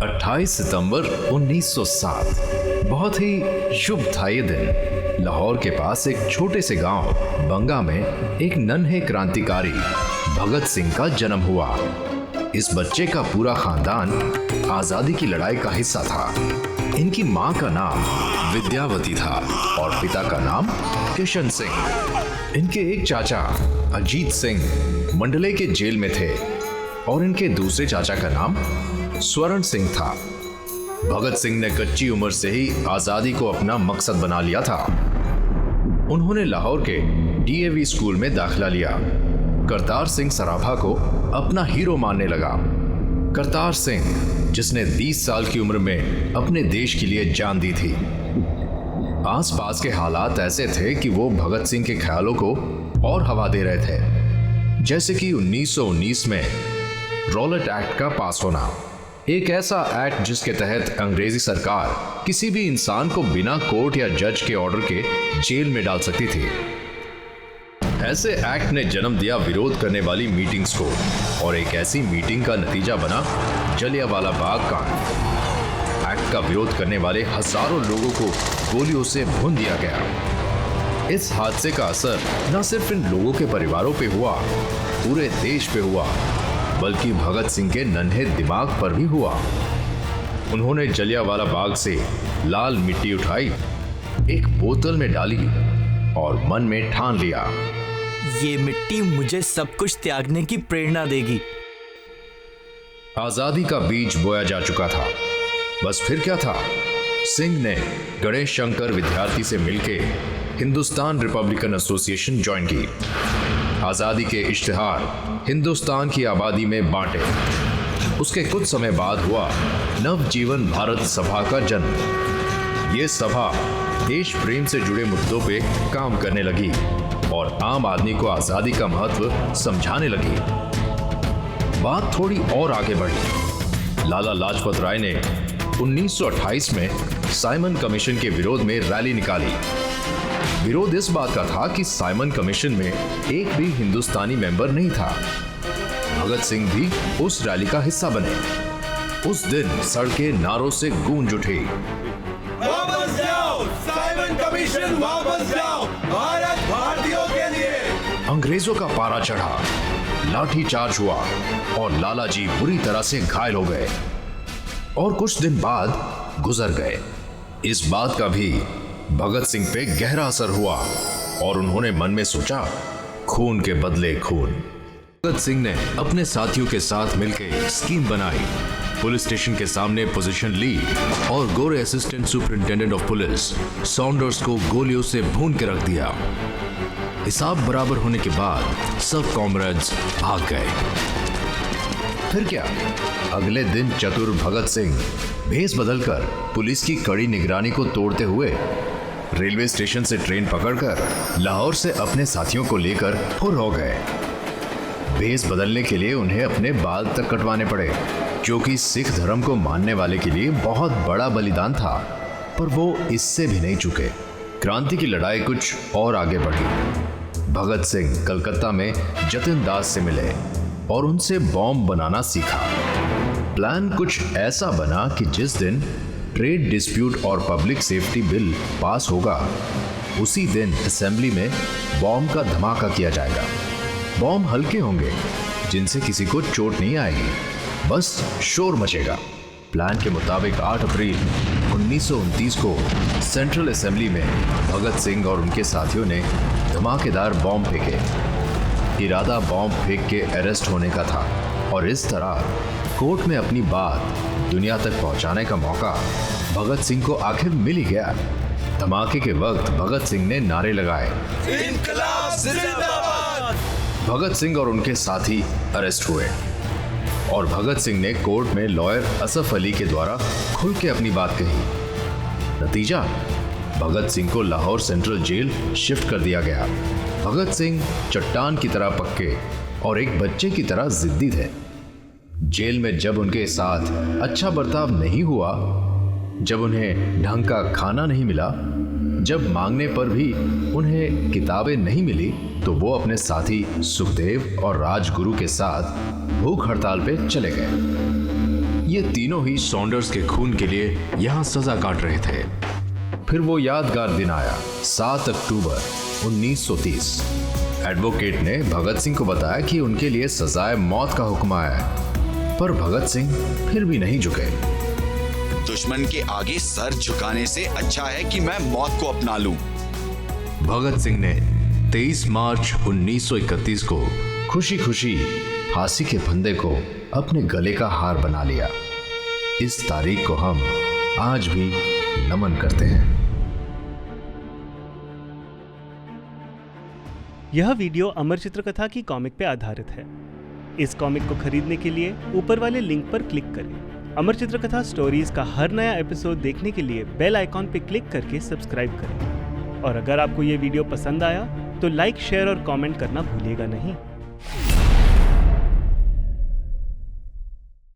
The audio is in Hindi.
28 सितंबर 1907 बहुत ही शुभ था ये दिन। लाहौर के पास एक छोटे से गांव बंगा में एक नन्हे क्रांतिकारी भगत सिंह का जन्म हुआ। इस बच्चे का पूरा खानदान आजादी की लड़ाई का हिस्सा था। इनकी मां का नाम विद्यावती था और पिता का नाम किशन सिंह। इनके एक चाचा अजीत सिंह मंडले के जेल में थे और इनके दूसरे चाचा का नाम स्वर्ण सिंह था। भगत सिंह ने कच्ची उम्र से ही आजादी को अपना मकसद बना लिया था। उन्होंने लाहौर के डीएवी स्कूल में दाखिला लिया। करतार सिंह सराभा को अपना हीरो मानने लगा। करतार सिंह जिसने 20 साल की उम्र में अपने देश के लिए जान दी थी। आसपास के हालात ऐसे थे कि वो भगत सिंह के ख्यालों को और हवा दे रहे थे, जैसे कि 1919 में रॉलेट एक्ट का पास होना, एक ऐसा एक्ट जिसके तहत अंग्रेजी सरकार किसी भी इंसान को बिना कोर्ट या जज के ऑर्डर के जेल में डाल सकती थी। ऐसे एक्ट ने जन्म दिया विरोध करने वाली मीटिंग्स को और एक ऐसी मीटिंग का नतीजा बना जलियांवाला बाग कांड। एक्ट का विरोध करने वाले हजारों लोगों को गोलियों से भून दिया गया। इस हादसे का असर न सिर्फ इन लोगों के परिवारों पे हुआ, पूरे देश पे हुआ, बल्कि भगत सिंह के नन्हे दिमाग पर भी हुआ। उन्होंने जलियांवाला बाग से लाल मिट्टी उठाई, एक बोतल में डाली और मन में ठान लिया, ये मिट्टी मुझे सब कुछ त्यागने की प्रेरणा देगी। आजादी का बीज बोया जा चुका था। बस फिर क्या था? सिंह ने गणेश शंकर विद्यार्थी से मिलकर हिंदुस्तान रिपब्लिकन एसोसिएशन ज्वाइन की। आजादी के इश्तिहार हिंदुस्तान की आबादी में बांटे। उसके कुछ समय बाद हुआ नवजीवन भारत सभा का जन्म। ये सभा देश प्रेम से जुड़े मुद्दों पे काम करने लगी और आम आदमी को आजादी का महत्व समझाने लगी। बात थोड़ी और आगे बढ़ी। लाला लाजपत राय ने 1928 में साइमन कमीशन के विरोध में रैली निकाली। विरोध इस बात का था कि साइमन कमीशन में एक भी हिंदुस्तानी मेंबर नहीं था। भगत सिंह भी उस रैली का हिस्सा बने। उस दिन सड़कें नारों से गूंज उठी, वापस जाओ, साइमन कमीशन वापस जाओ, भारत भारतीयों के लिए। अंग्रेजों का पारा चढ़ा, लाठी चार्ज हुआ और लाला जी बुरी तरह से घायल हो गए और कुछ दिन बाद गुजर गए। इस बात का भी भगत सिंह पे गहरा असर हुआ और उन्होंने मन में सोचा, खून के बदले खून। भगत सिंह ने अपने साथियों के साथ मिलकर स्कीम बनाई, पुलिस स्टेशन के सामने पोजीशन ली और गोरे assistant superintendent of police Saunders को गोलियों से भून के रख दिया। हिसाब बराबर होने के बाद सब कॉमरेड्स भाग गए। फिर क्या? अगले दिन चतुर भगत सिंह भेस बदलकर पुलिस की कड़ी निगरानी को तोड़ते हुए रेलवे स्टेशन से ट्रेन पकड़कर लाहौर से अपने साथियों को लेकर फुर हो गए। भेस बदलने के लिए उन्हें अपने बाल तक कटवाने पड़े, जो कि सिख धर्म को मानने वाले के लिए बहुत बड़ा बलिदान था, पर वो इससे भी नहीं चूके। क्रांति की लड़ाई कुछ और आगे बढ़ी। भगत सिंह कलकत्ता में जतिन दास से मिले और उनसे बॉम्ब बनाना सीखा। प्लान कुछ ऐसा बना कि जिस दिन ट्रेड डिस्प्यूट और पब्लिक सेफ्टी बिल पास होगा, उसी दिन असेंबली में बॉम्ब का धमाका किया जाएगा। बॉम्ब हल्के होंगे जिनसे किसी को चोट नहीं आएगी, बस शोर मचेगा। प्लान के मुताबिक 8 अप्रैल 1929 को सेंट्रल असेंबली में भगत सिंह और उनके साथियों ने धमाकेदार बॉम्ब फेंके। इरादा बॉम्ब फेंक के अरेस्ट होने का था और इस तरह कोर्ट में अपनी बात दुनिया तक पहुंचाने का मौका भगत सिंह को आखिर मिल ही गया। धमाके के वक्त भगत सिंह ने नारे लगाए, इनकलाब जिंदाबाद। भगत सिंह और उनके साथी अरेस्ट हुए और भगत सिंह ने कोर्ट में लॉयर असफ अली के द्वारा खुल के अपनी बात कही। नतीजा, भगत सिंह को लाहौर सेंट्रल जेल शिफ्ट कर दिया गया। भगत सिंह चट्टान की तरह पक्के और एक बच्चे की तरह जिद्दी थे। जेल में जब उनके साथ अच्छा बर्ताव नहीं हुआ, जब उन्हें ढंग का खाना नहीं मिला, जब मांगने पर भी उन्हें किताबें नहीं मिली, तो वो अपने साथी सुखदेव और राजगुरु के साथ भूख हड़ताल पे चले गए। ये तीनों ही सॉन्डर्स के खून के लिए यहाँ सजा काट रहे थे। फिर वो यादगार दिन आया, 7 अक्टूबर 1930। एडवोकेट ने भगत सिंह को बताया कि उनके लिए सजाए मौत का हुक्म आया है, पर भगत सिंह फिर भी नहीं झुके। दुश्मन के आगे सर झुकाने से अच्छा है कि मैं मौत को अपना लूं। भगत सिंह ने 23 मार्च 1931 को खुशी खुशी फांसी के फंदे को अपने गले का हार बना लिया। इस तारीख को हम आज भी नमन करते हैं। यह वीडियो अमर चित्रकथा की कॉमिक पे आधारित है। इस कॉमिक को खरीदने के लिए ऊपर वाले लिंक पर क्लिक करें। अमर चित्रकथा स्टोरीज का हर नया एपिसोड देखने के लिए बेल आइकॉन पे क्लिक करके सब्सक्राइब करें। और अगर आपको ये वीडियो पसंद आया तो लाइक, शेयर और कमेंट करना भूलिएगा नहीं।